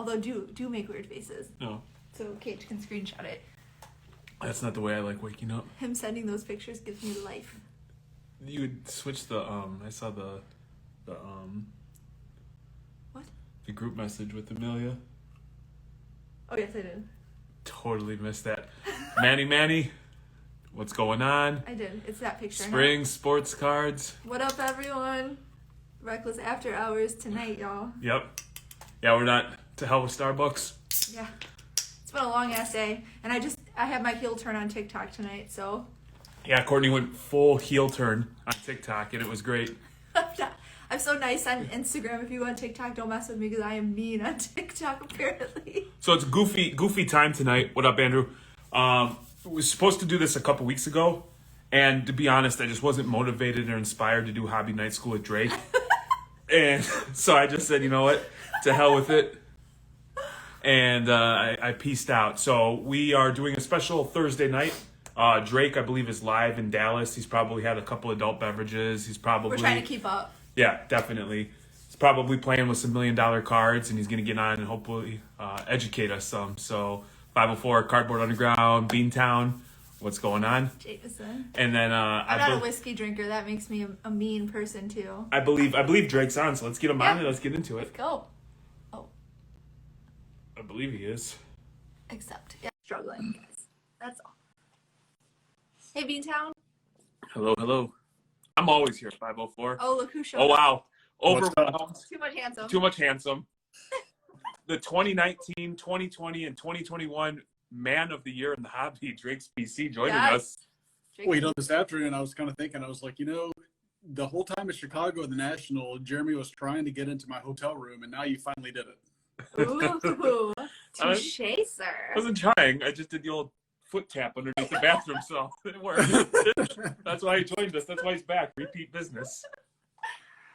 although do make weird faces. No. So Kate can screenshot it. That's not the way I like waking up. Him sending those pictures gives me life. You would switch the, I saw the What? The group message with Amelia. Oh, yes, I did. Totally missed that. Manny, what's going on? I did. It's that picture. Spring sports cards. What up, everyone? Reckless After Hours tonight, y'all. Yep. Yeah, we're not to hell with Starbucks. Yeah. It's been a long-ass day, and I had my heel turn on TikTok tonight, so... Yeah, Courtney went full heel turn on TikTok, and it was great. I'm so nice on Instagram. If you go on TikTok, don't mess with me, because I am mean on TikTok, apparently. So it's goofy time tonight. What up, Andrew? We were supposed to do this a couple weeks ago, and to be honest, I just wasn't motivated or inspired to do Hobby Night School with Drake. And so I just said, you know what? To hell with it. And I peaced out. So we are doing a special Thursday night. Drake, I believe, is live in Dallas. He's probably had a couple adult beverages. We're trying to keep up. Yeah, definitely. He's probably playing with some $1 million cards, and he's going to get on and hopefully educate us some. So 504, Cardboard Underground, Beantown. What's going on? Jameson. And then I'm not a whiskey drinker. That makes me a mean person too. I believe Drake's on, so let's get him on and let's get into it. Let's go. Oh. I believe he is. Except, struggling, guys. That's all. Hey, Beantown. Hello. I'm always here at 504. Oh, look who showed up. Oh, wow. Overwhelmed. Too much handsome. The 2019, 2020, and 2021 Man of the Year in the Hobby, Drake's PC, joining us. Well, this afternoon I was kind of thinking, I was like, the whole time at Chicago and the National, Jeremy was trying to get into my hotel room, and now you finally did it. Ooh, touche, sir. I wasn't trying. I just did the old foot tap underneath the bathroom, so it worked. That's why he joined us. That's why he's back. Repeat business.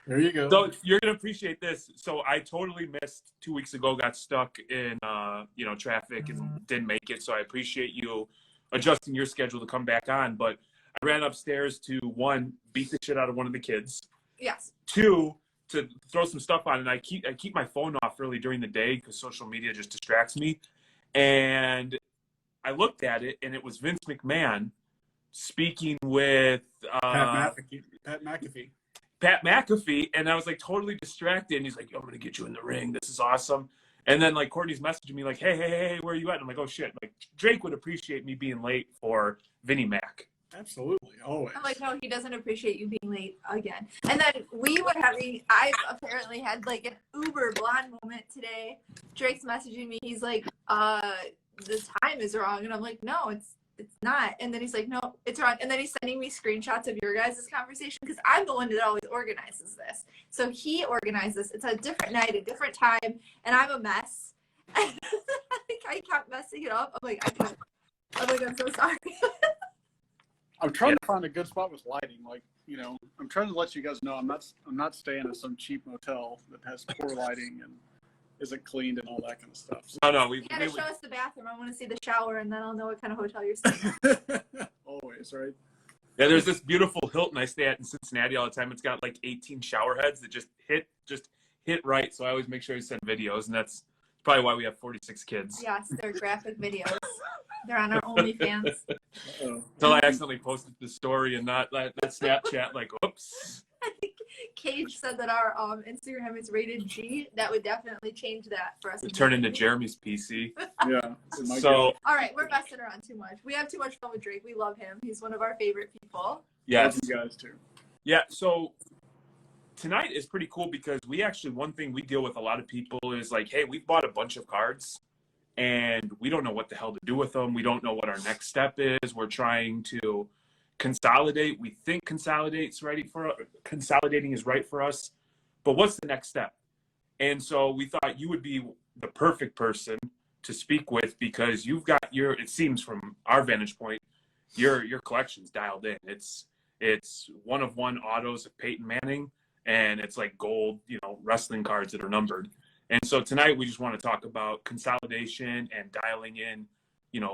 There you go. So you're going to appreciate this. So I totally missed 2 weeks ago, got stuck in, traffic and didn't make it. So I appreciate you adjusting your schedule to come back on. But I ran upstairs to, 1, beat the shit out of one of the kids. Yes. 2, to throw some stuff on. And I keep my phone off early during the day because social media just distracts me. And I looked at it, and it was Vince McMahon speaking with Pat McAfee. Pat McAfee, and I was like totally distracted. And he's like, "I'm gonna get you in the ring. This is awesome." And then like Courtney's messaging me like, "Hey, where are you at?" And I'm like, "Oh shit!" Like Drake would appreciate me being late for Vinnie Mac. Absolutely, always. I'm like, no, he doesn't appreciate you being late again. And then I've apparently had like an uber blonde moment today. Drake's messaging me. He's like, the time is wrong. And I'm like, no, it's not. And then he's like, no, it's wrong. And then he's sending me screenshots of your guys' conversation because I'm the one that always organizes this. So he organized this. It's a different night, a different time, and I'm a mess. I kept messing it up. I'm like, I'm so sorry. I'm trying to find a good spot with lighting. Like, I'm trying to let you guys know I'm not staying at some cheap motel that has poor lighting and isn't cleaned and all that kind of stuff. So, no, you gotta show us the bathroom. I want to see the shower, and then I'll know what kind of hotel you're staying at. Always, right? Yeah, there's this beautiful Hilton I stay at in Cincinnati all the time. It's got like 18 shower heads that just hit right. So I always make sure I send videos, and that's probably why we have 46 kids. Yes, they're graphic videos. They're on our OnlyFans. Until I accidentally posted the story and not that Snapchat, like, oops. I think Cage said that our Instagram is rated G. That would definitely change that for us. It turned into Jeremy's PC. Yeah. So, all right, we're messing around too much. We have too much fun with Drake. We love him. He's one of our favorite people. Yes. Love you guys too. Yeah. So tonight is pretty cool because one thing we deal with a lot of people is like, hey, we've bought a bunch of cards and we don't know what the hell to do with them. We don't know what our next step is. We're trying to consolidate. We think consolidating is right for us, but what's the next step? And so we thought you would be the perfect person to speak with because you've got it seems from our vantage point, your collection's dialed in. It's one of one autos of Peyton Manning, and it's like gold, wrestling cards that are numbered. And so tonight we just want to talk about consolidation and dialing in,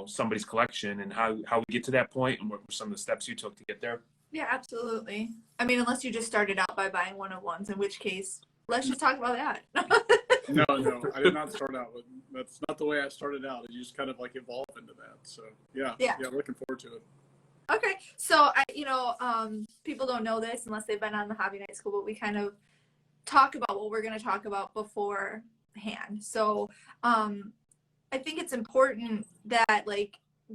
somebody's collection and how we get to that point and what were some of the steps you took to get there. Yeah, absolutely. I mean, unless you just started out by buying one of ones, in which case, let's just talk about that. No, I did not start out with. That's not the way I started out. It just kind of like evolved into that. So yeah, looking forward to it. Okay, so people don't know this unless they've been on the Hobby Night School, but we kind of talk about what we're going to talk about beforehand. So I think it's important that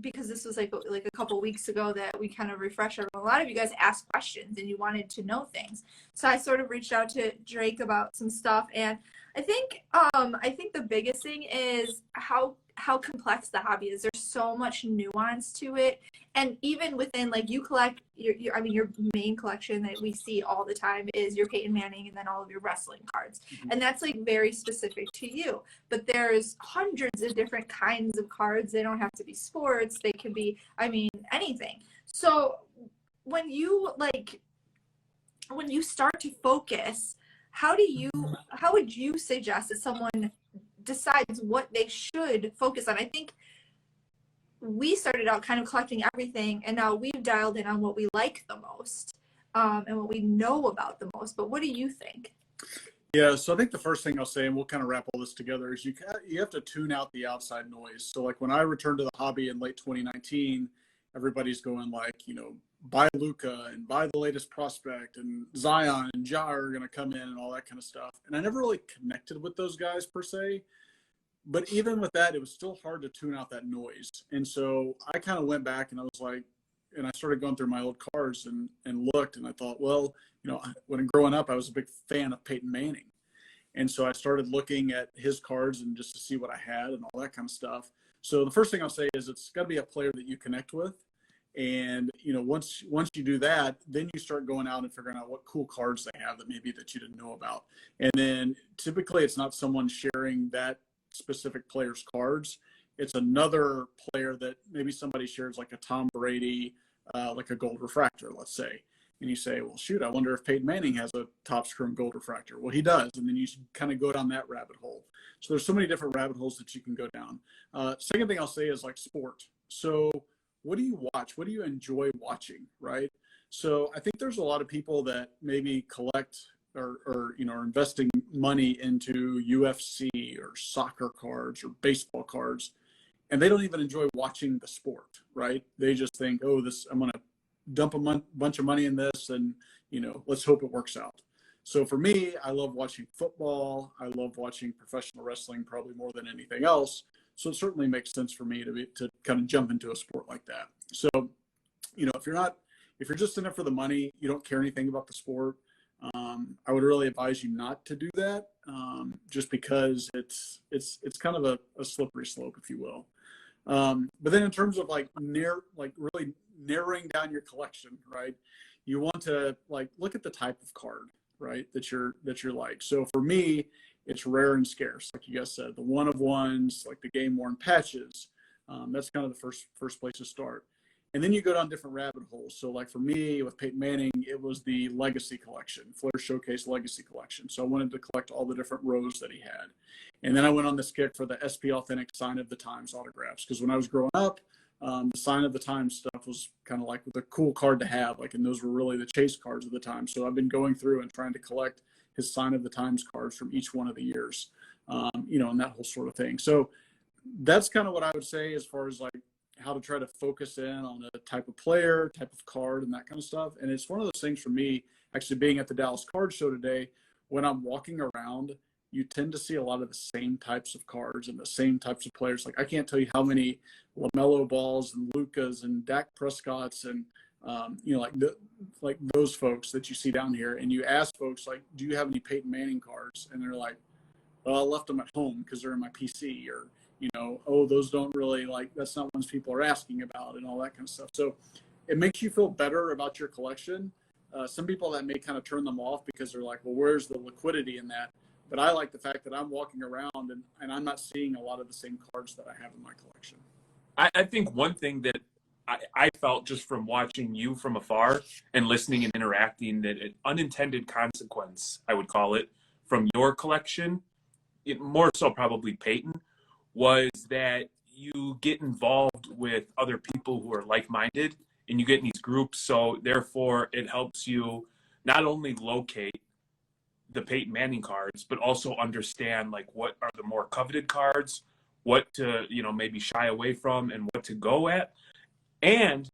because this was like a couple weeks ago that we kind of refresh everyone. A lot of you guys asked questions and you wanted to know things. So I sort of reached out to Drake about some stuff, and I think the biggest thing is how complex the hobby is. There's so much nuance to it, and even within you collect your main collection that we see all the time is your Peyton Manning and then all of your wrestling cards, and that's very specific to you. But there's hundreds of different kinds of cards. They don't have to be sports. They can be anything. So when you start to focus, how would you suggest that someone decides what they should focus on? I think we started out kind of collecting everything, and now we've dialed in on what we like the most, and what we know about the most. But what do you think? Yeah, so I think the first thing I'll say, and we'll kind of wrap all this together, is you have to tune out the outside noise. So when I returned to the hobby in late 2019, everybody's going buy Luka and buy the latest prospect, and Zion and Ja are going to come in and all that kind of stuff. And I never really connected with those guys per se. But even with that, it was still hard to tune out that noise. And so I kind of went back and I was and I started going through my old cards and looked, and I thought, when growing up, I was a big fan of Peyton Manning. And so I started looking at his cards and just to see what I had and all that kind of stuff. So the first thing I'll say is it's got to be a player that you connect with. And, once you do that, then you start going out and figuring out what cool cards they have that you didn't know about. And then typically it's not someone sharing that specific player's cards. It's another player that maybe somebody shares, like a Tom Brady, like a gold refractor, let's say. And you say, well, shoot, I wonder if Peyton Manning has a Topps Chrome gold refractor. Well, he does. And then you kind of go down that rabbit hole. So there's so many different rabbit holes that you can go down. Second thing I'll say is sport. So what do you watch? What do you enjoy watching, right? So I think there's a lot of people that maybe collect or are investing money into UFC or soccer cards or baseball cards, and they don't even enjoy watching the sport, right? They just think, I'm going to dump a bunch of money in this, and let's hope it works out. So for me, I love watching football. I love watching professional wrestling probably more than anything else. So it certainly makes sense for me to kind of jump into a sport like that. So, if you're just in it for the money, you don't care anything about the sport, I would really advise you not to do that, just because it's kind of a slippery slope, if you will. But then in terms of really narrowing down your collection, right? You want to look at the type of card, right, that you're like. So for me, it's rare and scarce, like you guys said, the one of ones, like the game worn patches. That's kind of the first place to start. And then you go down different rabbit holes. So for me with Peyton Manning, it was the Legacy collection, Flair Showcase Legacy collection. So I wanted to collect all the different rows that he had. And then I went on this kick for the SP Authentic Sign of the Times autographs. Because when I was growing up, the Sign of the Times stuff was kind of the cool card to have. And those were really the chase cards of the time. So I've been going through and trying to collect his Sign of the Times cards from each one of the years, and that whole sort of thing. So that's kind of what I would say as far as how to try to focus in on a type of player, type of card, and that kind of stuff. And it's one of those things for me, actually being at the Dallas Card Show today, when I'm walking around, you tend to see a lot of the same types of cards and the same types of players. I can't tell you how many LaMelo Balls and Lukas and Dak Prescotts and those folks that you see down here. And you ask folks, do you have any Peyton Manning cards? And they're like, well, I left them at home because they're in my PC, or those don't really that's not ones people are asking about, and all that kind of stuff. So it makes you feel better about your collection. Some people that may kind of turn them off because they're like, well, where's the liquidity in that? But I like the fact that I'm walking around and I'm not seeing a lot of the same cards that I have in my collection. I think one thing that I felt just from watching you from afar and listening and interacting, that an unintended consequence, I would call it, from your collection, more so probably Peyton, was that you get involved with other people who are like-minded, and you get in these groups. So therefore it helps you not only locate the Peyton Manning cards, but also understand like what are the more coveted cards, what to, you know, maybe shy away from and what to go at. And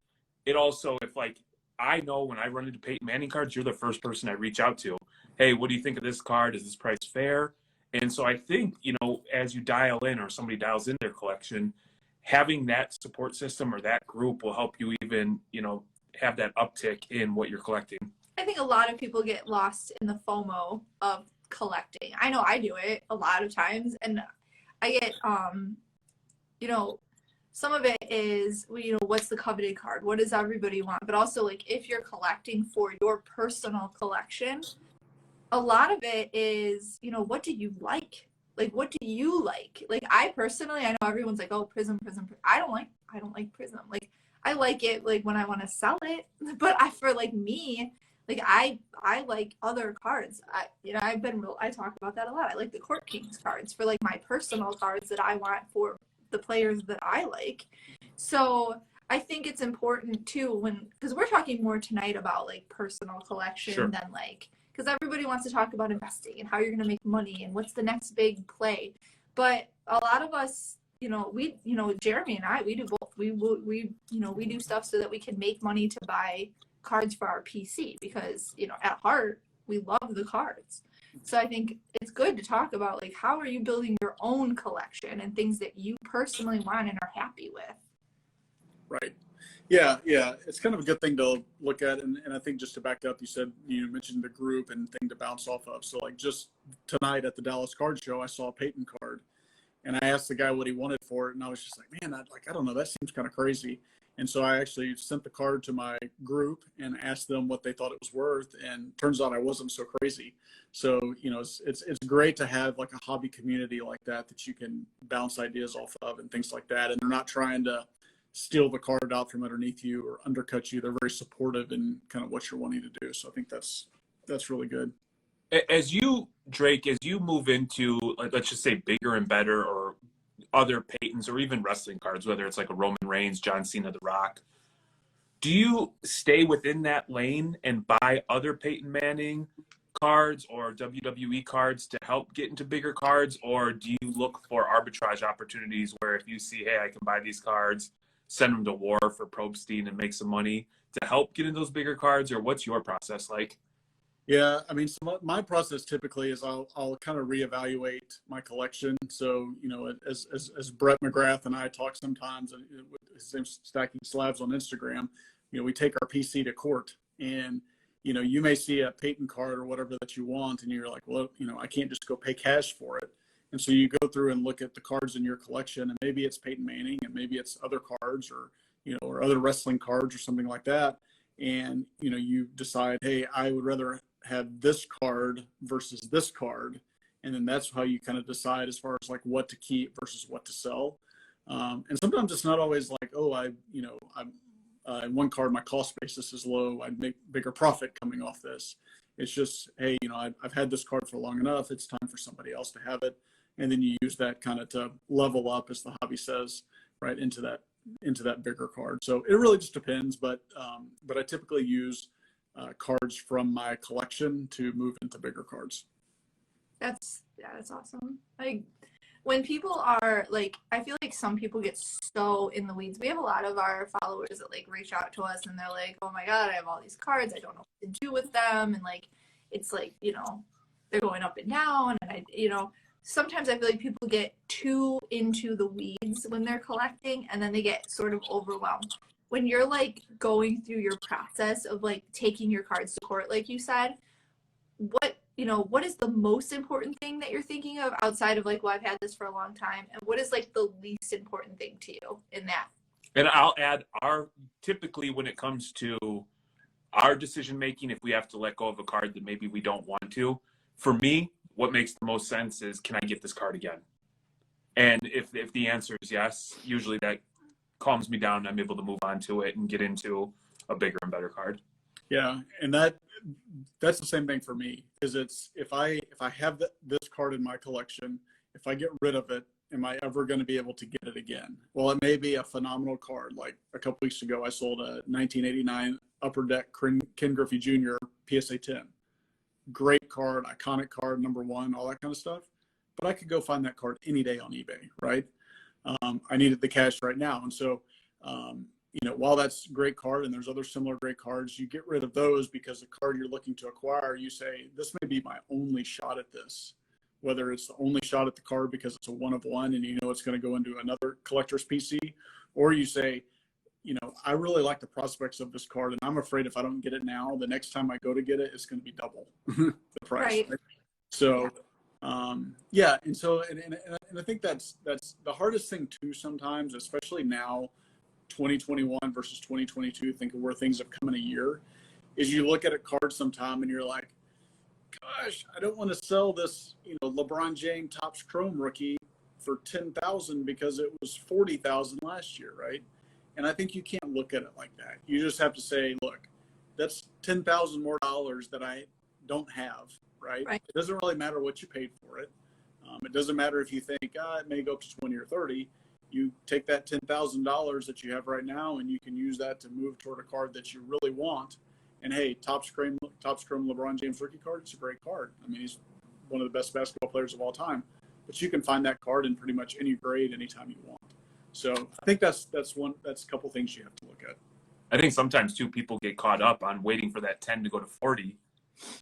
it also, if like, I know when I run into Peyton Manning cards, you're the first person I reach out to. Hey, what do you think of this card? Is this price fair? And so I think, you know, as you dial in or somebody dials in their collection, having that support system or that group will help you even, you know, have that uptick in what you're collecting. I think a lot of people get lost in the FOMO of collecting. I know I do it a lot of times, and I get, you know, some of it is, you know, what's the coveted card? What does everybody want? But also, like, if you're collecting for your personal collection, a lot of it is, you know, what do you like? Like, what do you like? Like, I personally, I know everyone's like, oh, Prism. I don't like Prism. Like, I like it, like, when I want to sell it. But for, like, me, like, I like other cards. I talk about that a lot. I like the Court Kings cards for, like, my personal cards that I want for the players that I like. So I think it's important too, because we're talking more tonight about like personal collection Sure. than like, because everybody wants to talk about investing and how you're going to make money and what's the next big play. But a lot of us, you know, Jeremy and I, we do both. We do stuff so that we can make money to buy cards for our PC, because, you know, at heart, we love the cards. So I think it's good to talk about, like, how are you building your own collection and things that you personally want and are happy with. Right. Yeah. It's kind of a good thing to look at. And I think just to back up, you mentioned the group and thing to bounce off of. So like just tonight at the Dallas card show, I saw a Peyton card and I asked the guy what he wanted for it. And I was just like, man, I don't know. That seems kind of crazy. And so I actually sent the card to my group and asked them what they thought it was worth. And turns out I wasn't so crazy. So, you know, it's great to have like a hobby community like that you can bounce ideas off of and things like that. And they're not trying to steal the card out from underneath you or undercut you. They're very supportive in kind of what you're wanting to do. So I think that's really good. As you, Drake, as you move into, like, let's just say bigger and better or other Peytons or even wrestling cards, whether it's like a Roman Reigns, John Cena, The Rock, do you stay within that lane and buy other Peyton Manning cards or WWE cards to help get into bigger cards? Or do you look for arbitrage opportunities where if you see, hey, I can buy these cards, send them to war for Probstein and make some money to help get in those bigger cards? Or what's your process like? Yeah, I mean, so my process typically is I'll kind of reevaluate my collection. So, you know, as Brett McGrath and I talk sometimes, and his name's Stacking Slabs on Instagram, you know, we take our PC to court, and, you know, you may see a Peyton card or whatever that you want, and you're like, well, you know, I can't just go pay cash for it. And so you go through and look at the cards in your collection, and maybe it's Peyton Manning, and maybe it's other cards, or, you know, or other wrestling cards or something like that. And, you know, you decide, hey, I would rather have this card versus this card. And then that's how you kind of decide as far as like what to keep versus what to sell. And sometimes it's not always like, oh, in one card, my cost basis is low, I'd make bigger profit coming off this. It's just, hey, you know, I've had this card for long enough, it's time for somebody else to have it. And then you use that kind of to level up, as the hobby says, right into that bigger card. So it really just depends, but I typically use cards from my collection to move into bigger cards. That's awesome. Like, when people are like, I feel like some people get so in the weeds. We have a lot of our followers that like reach out to us and they're like, oh my God, I have all these cards, I don't know what to do with them. And like, it's like, you know, they're going up and down. And sometimes I feel like people get too into the weeds when they're collecting, and then they get sort of overwhelmed. When you're like going through your process of like taking your cards to court, like you said, what is the most important thing that you're thinking of outside of like, well, I've had this for a long time, and what is like the least important thing to you in that? And I'll add, typically when it comes to our decision making, if we have to let go of a card that maybe we don't want to, for me, what makes the most sense is, can I get this card again? And if the answer is yes, usually that calms me down. I'm able to move on to it and get into a bigger and better card. Yeah, and that's the same thing for me. Is it's if I have this card in my collection, if I get rid of it, am I ever going to be able to get it again? Well, it may be a phenomenal card. Like a couple weeks ago, I sold a 1989 Upper Deck Ken Griffey Jr. PSA 10. great card, iconic card, number one, all that kind of stuff. But I could go find that card any day on eBay, right? I needed the cash right now. And so, while that's a great card and there's other similar great cards, you get rid of those because the card you're looking to acquire, you say, this may be my only shot at this. Whether it's the only shot at the card because it's a one of one and it's going to go into another collector's PC, or you say, I really like the prospects of this card, and I'm afraid if I don't get it now, the next time I go to get it, it's going to be double the price. Right? So, yeah. And so, and I think that's the hardest thing too sometimes, especially now, 2021 versus 2022, think of where things have come in a year, is you look at a card sometime and you're like, gosh, I don't want to sell this, LeBron James Topps Chrome rookie for $10,000 because it was $40,000 last year, right? And I think you can't look at it like that. You just have to say, look, that's $10,000 more dollars that I don't have, right? It doesn't really matter what you paid for it. It doesn't matter if you think it may go up to 20 or 30. You take that $10,000 that you have right now, and you can use that to move toward a card that you really want. And hey, Topps Chrome LeBron James rookie card, it's a great card. I mean, he's one of the best basketball players of all time. But you can find that card in pretty much any grade anytime you want. So I think that's a couple things you have to look at. I think sometimes too people get caught up on waiting for that 10 to go to 40.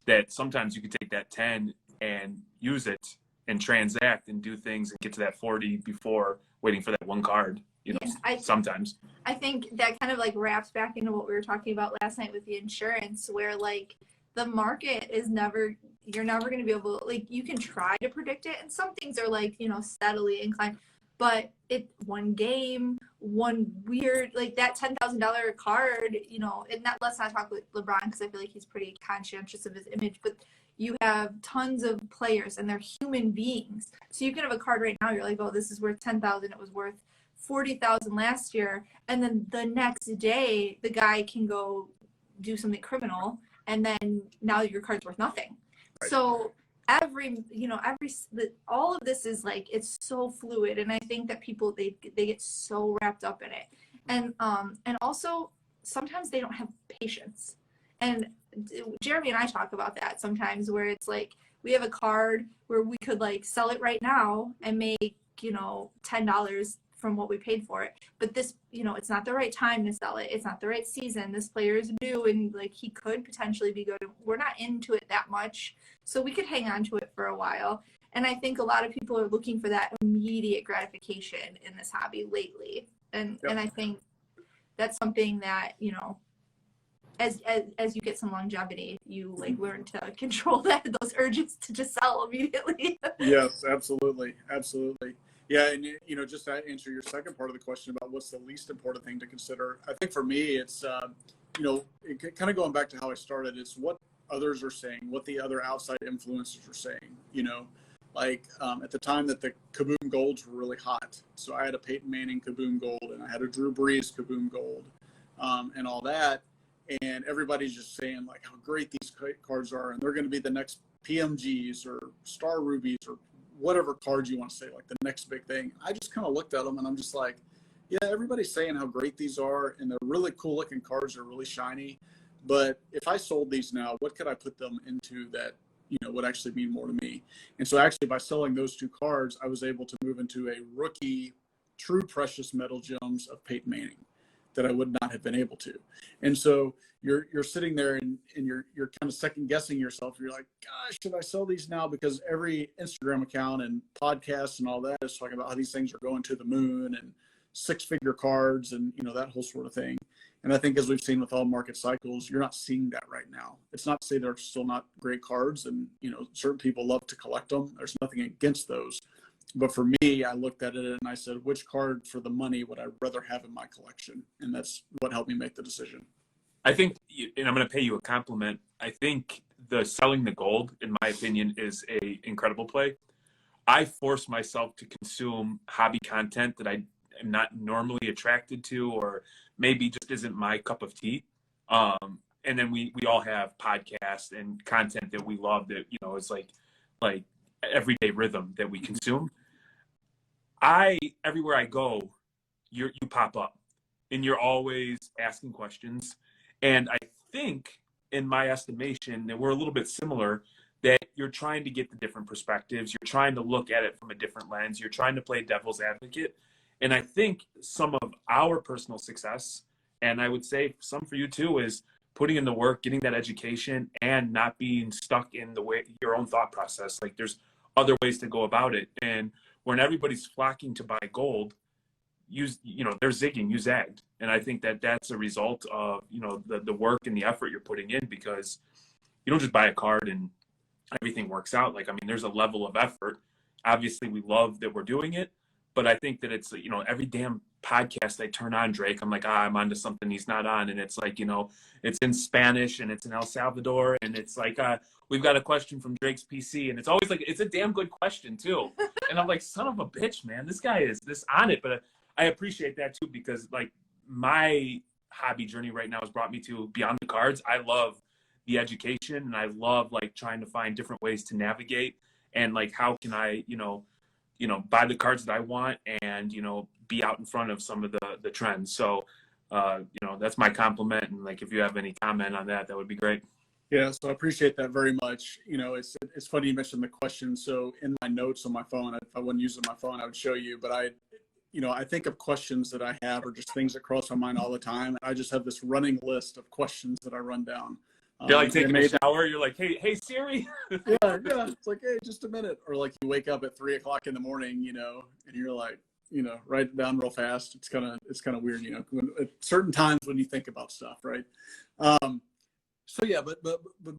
That sometimes you could take that 10 and use it and transact and do things and get to that 40 before waiting for that one card. Sometimes. I think that kind of like wraps back into what we were talking about last night with the insurance, where like the market is you're never going to be able, like, you can try to predict it, and some things are like, steadily inclined, but one game, one weird, like that $10,000 card, and let's not talk with LeBron because I feel like he's pretty conscientious of his image, but you have tons of players and they're human beings. So you can have a card right now, you're like, oh, this is worth $10,000. It was worth $40,000 last year. And then the next day, the guy can go do something criminal. And then now your card's worth nothing. Right. So all of this is like, it's so fluid. And I think that people, they get so wrapped up in it. And also sometimes they don't have patience. And Jeremy and I talk about that sometimes, where it's like we have a card where we could like sell it right now and make, $10 from what we paid for it. But this, it's not the right time to sell it. It's not the right season. This player is new and like he could potentially be good. We're not into it that much. So we could hang on to it for a while. And I think a lot of people are looking for that immediate gratification in this hobby lately. And I think that's something that, as you get some longevity, you like learn to control those urges to just sell immediately. Yes, absolutely. Yeah, and just to answer your second part of the question about what's the least important thing to consider, I think for me it's kind of going back to how I started. It's what others are saying, what the other outside influencers are saying. At the time that the Kaboom Golds were really hot, so I had a Peyton Manning Kaboom Gold and I had a Drew Brees Kaboom Gold, and all that. And everybody's just saying like how great these cards are, and they're going to be the next PMGs or Star Rubies or whatever cards you want to say, like the next big thing. I just kind of looked at them and I'm just like, yeah, everybody's saying how great these are, and they're really cool looking cards. They're really shiny. But if I sold these now, what could I put them into that, would actually mean more to me? And so actually by selling those two cards, I was able to move into a rookie, true precious metal gems of Peyton Manning that I would not have been able to. And so you're sitting there and you're kind of second guessing yourself. You're like, gosh, should I sell these now? Because every Instagram account and podcasts and all that is talking about how these things are going to the moon and 6-figure cards and, that whole sort of thing. And I think as we've seen with all market cycles, you're not seeing that right now. It's not to say they're still not great cards, and, certain people love to collect them. There's nothing against those. But for me, I looked at it and I said, which card for the money would I rather have in my collection? And that's what helped me make the decision. I think, and I'm going to pay you a compliment, I think the selling the gold, in my opinion, is a incredible play. I force myself to consume hobby content that I am not normally attracted to, or maybe just isn't my cup of tea. And then we all have podcasts and content that we love that, is like everyday rhythm that we consume. Everywhere I go, you pop up and you're always asking questions. And I think, in my estimation, that we're a little bit similar. that you're trying to get the different perspectives. You're trying to look at it from a different lens. You're trying to play devil's advocate. And I think some of our personal success, and I would say some for you too, is putting in the work, getting that education, and not being stuck in the way your own thought process. Like there's other ways to go about it. And when everybody's flocking to buy gold, they're zigging, you zagged. And I think that that's a result of, the work and the effort you're putting in, because you don't just buy a card and everything works out. Like, I mean, there's a level of effort. Obviously we love that we're doing it, but I think that it's, every damn podcast I turn on, Drake, I'm like, I'm onto something he's not on. And it's like, it's in Spanish and it's in El Salvador. And it's like, we've got a question from Drake's PC. And it's always like, it's a damn good question too. And I'm like, son of a bitch, man, this guy is this on it. But I appreciate that too, because like my hobby journey right now has brought me to beyond the cards. I love the education, and I love like trying to find different ways to navigate, and like, how can I, buy the cards that I want, and, be out in front of some of the trends. So, that's my compliment. And like, if you have any comment on that, that would be great. Yeah, so I appreciate that very much. It's funny you mentioned the question. So in my notes on my phone, if I wasn't using my phone, I would show you, but I think of questions that I have, or just things that cross my mind all the time. And I just have this running list of questions that I run down. You're like taking a shower. You're like, hey Siri. yeah. It's like, hey, just a minute. Or like you wake up at 3 o'clock in the morning, and you're like, write it down real fast. It's kind of weird, at certain times when you think about stuff, right? So yeah, but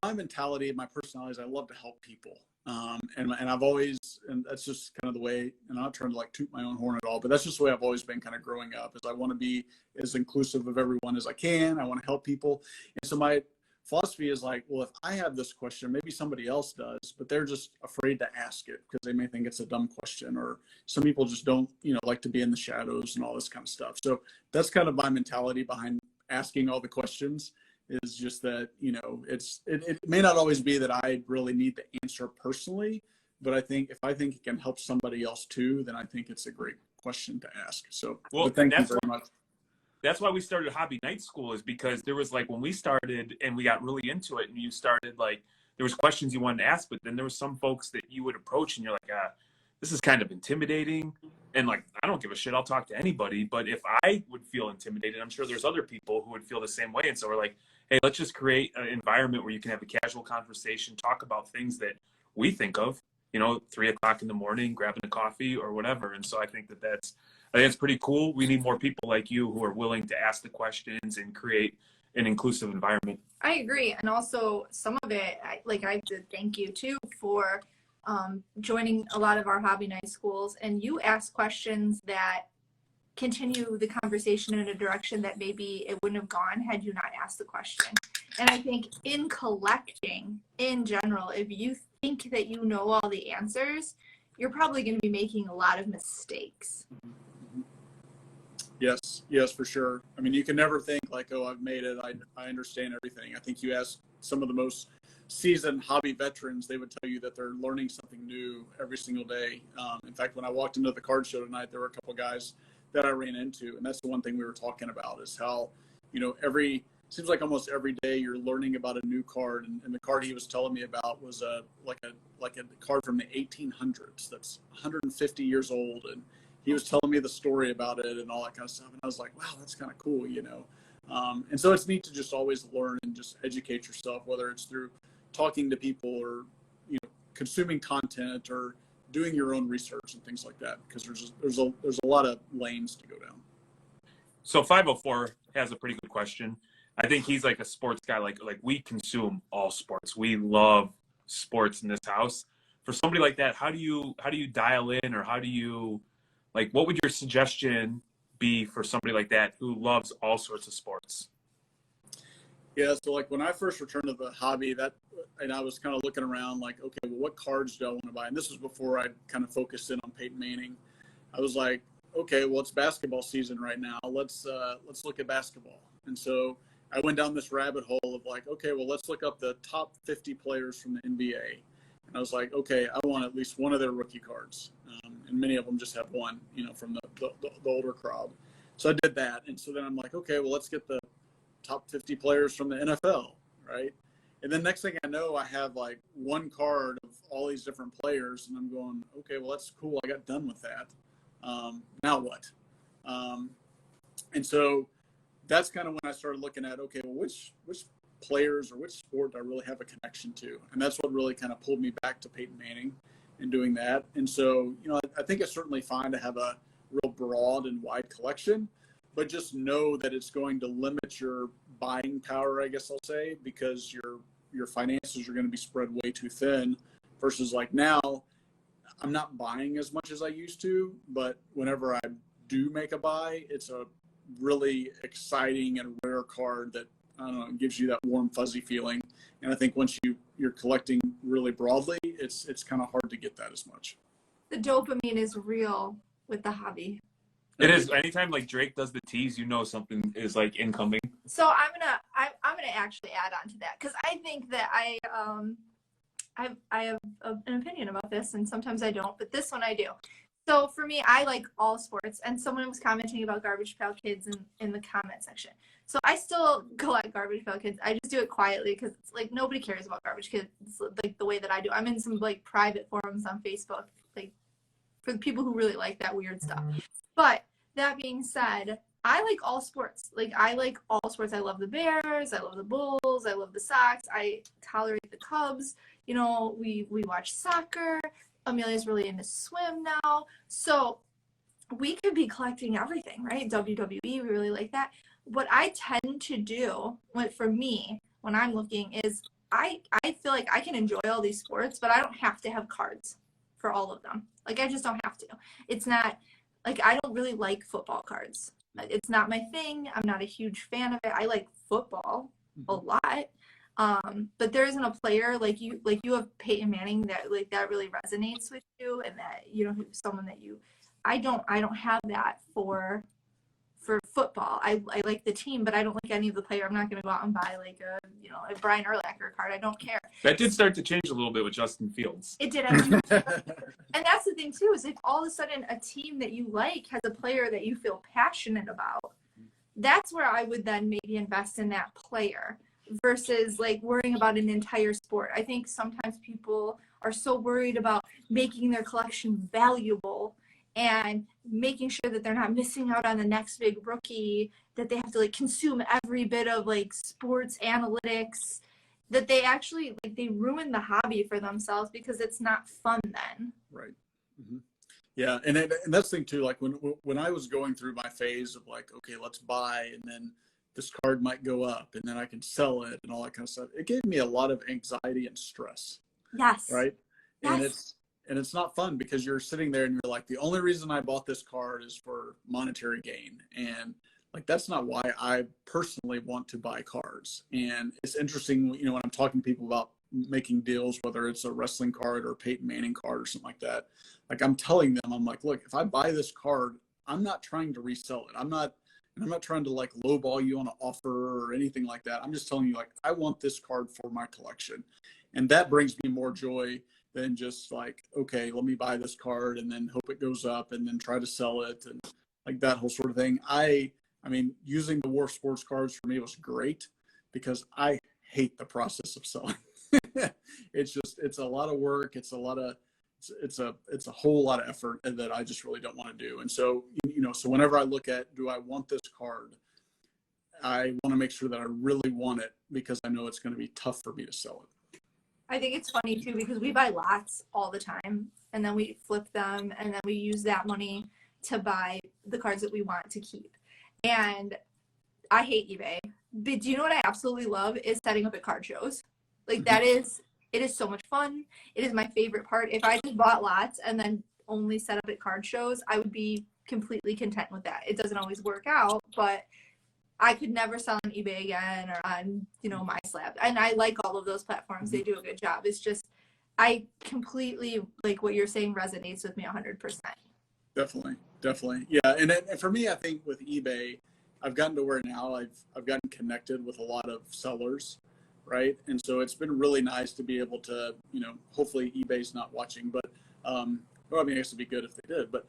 my mentality, my personality is I love to help people. And I've always, and that's just kind of the way, and I'm not trying to like toot my own horn at all, but that's just the way I've always been kind of growing up, is I want to be as inclusive of everyone as I can. I want to help people. And so my philosophy is like, well, if I have this question, maybe somebody else does, but they're just afraid to ask it because they may think it's a dumb question, or some people just don't, like to be in the shadows and all this kind of stuff. So that's kind of my mentality behind asking all the questions, is just that, it may not always be that I really need the answer personally, but I think if it can help somebody else too, then I think it's a great question to ask. So thank you very much. That's why we started Hobby Night School, is because there was like, when we started and we got really into it, and you started like, there was questions you wanted to ask, but then there was some folks that you would approach and you're like, this is kind of intimidating. And like, I don't give a shit. I'll talk to anybody. But if I would feel intimidated, I'm sure there's other people who would feel the same way. And so we're like, hey, let's just create an environment where you can have a casual conversation, talk about things that we think of, 3 o'clock in the morning, grabbing a coffee or whatever. And so I think that's pretty cool. We need more people like you who are willing to ask the questions and create an inclusive environment. I agree. And also some of it, I have to thank you too for joining a lot of our Hobby Night schools, and you ask questions that continue the conversation in a direction that maybe it wouldn't have gone had you not asked the question. And I think in collecting in general, if you think that you know all the answers, you're probably going to be making a lot of mistakes. Yes, for sure. I mean, you can never think like, oh, I've made it. I understand everything. I think you ask some of the most seasoned hobby veterans, they would tell you that they're learning something new every single day. In fact, when I walked into the card show tonight, there were a couple guys that I ran into, and that's the one thing we were talking about, is how, seems like almost every day you're learning about a new card. And the card he was telling me about was like a card from the 1800s that's 150 years old, and he was telling me the story about it and all that kind of stuff. And I was like, wow, that's kind of cool, And so it's neat to just always learn and just educate yourself, whether it's through talking to people or, consuming content or doing your own research and things like that, because there's a lot of lanes to go down. So 504 has a pretty good question. I think he's like a sports guy. Like we consume all sports. We love sports in this house. For somebody like that, how do you dial in, or how do you, like, what would your suggestion be for somebody like that who loves all sorts of sports? Yeah, so like when I first returned to the hobby, and I was kind of looking around like, okay, well, what cards do I want to buy? And this was before I kind of focused in on Peyton Manning. I was like, okay, well, it's basketball season right now. Let's look at basketball. And so I went down this rabbit hole of like, okay, well, let's look up the top 50 players from the NBA. And I was like, okay, I want at least one of their rookie cards. And many of them just have one, from the older crowd. So I did that. And so then I'm like, okay, well, let's get the top 50 players from the NFL, right? And then next thing I know, I have like one card of all these different players, and I'm going, okay, well, that's cool. I got done with that. Now what? And so that's kind of when I started looking at, okay, well, which players or which sport do I really have a connection to? And that's what really kind of pulled me back to Peyton Manning and doing that. And so, I think it's certainly fine to have a real broad and wide collection, but just know that it's going to limit your buying power, I guess I'll say, because your finances are going to be spread way too thin versus like now I'm not buying as much as I used to, but whenever I do make a buy, it's a really exciting and rare card that, I don't know, gives you that warm, fuzzy feeling. And I think once you're collecting really broadly, it's kind of hard to get that as much. The dopamine is real with the hobby. It is. Anytime like Drake does the tease, something is like incoming. So I'm gonna actually add on to that because I think that I have an opinion about this, and sometimes I don't, but this one I do. So for me, I like all sports, and someone was commenting about Garbage Pail Kids in the comment section. So I still collect Garbage Pail Kids. I just do it quietly because it's like nobody cares about Garbage Kids like the way that I do. I'm in some like private forums on Facebook, like for the people who really like that weird stuff. But that being said, I like all sports. Like I like all sports. I love the Bears. I love the Bulls. I love the Sox. I tolerate the Cubs. We watch soccer. Amelia's really into swim now. So we could be collecting everything, right? WWE, we really like that. What I tend to do, for me, when I'm looking is I feel like I can enjoy all these sports, but I don't have to have cards for all of them. Like I just don't have to. It's not like I don't really like football cards. It's not my thing. I'm not a huge fan of it. I like football a lot. But there isn't a player like you have Peyton Manning that like that really resonates with you, and that someone that I don't have that for football. I like the team, but I don't like any of the player. I'm not going to go out and buy like a Brian Urlacher card. I don't care. That did start to change a little bit with Justin Fields. It did. And that's the thing too, is if all of a sudden a team that you like has a player that you feel passionate about, that's where I would then maybe invest in that player versus like worrying about an entire sport. I think sometimes people are so worried about making their collection valuable and making sure that they're not missing out on the next big rookie, that they have to like consume every bit of like sports analytics, that they actually like they ruin the hobby for themselves because it's not fun then. Right. Mm-hmm. Yeah, and that's the thing too. Like when I was going through my phase of like, okay, let's buy, and then this card might go up, and then I can sell it, and all that kind of stuff. It gave me a lot of anxiety and stress. Yes. Right. Yes. And it's not fun because you're sitting there and you're like, the only reason I bought this card is for monetary gain, and like that's not why I personally want to buy cards. And it's interesting, when I'm talking to people about making deals, whether it's a wrestling card or a Peyton Manning card or something like that, like I'm telling them, I'm like, look, if I buy this card, I'm not trying to resell it. I'm not trying to like lowball you on an offer or anything like that. I'm just telling you, like, I want this card for my collection. And that brings me more joy than just like, okay, let me buy this card and then hope it goes up and then try to sell it and like that whole sort of thing. I mean, using the War Sports cards for me was great because I hate the process of selling. It's a lot of work. It's a whole lot of effort that I just really don't want to do. And so, so whenever I look at, do I want this card? I want to make sure that I really want it because I know it's going to be tough for me to sell it. I think it's funny too because we buy lots all the time and then we flip them and then we use that money to buy the cards that we want to keep. And I hate eBay, but do you know what I absolutely love is setting up at card shows. Like it is so much fun. It is my favorite part. If I just bought lots and then only set up at card shows, I would be completely content with that. It doesn't always work out, but I could never sell on eBay again or on, MySlab. And I like all of those platforms. They do a good job. It's just, I completely, like what you're saying, resonates with me 100%. Definitely. Yeah. And for me, I think with eBay, I've gotten to where now I've gotten connected with a lot of sellers, right? And so it's been really nice to be able to, hopefully eBay's not watching, but, well, I mean, I guess it'd be good if they did, but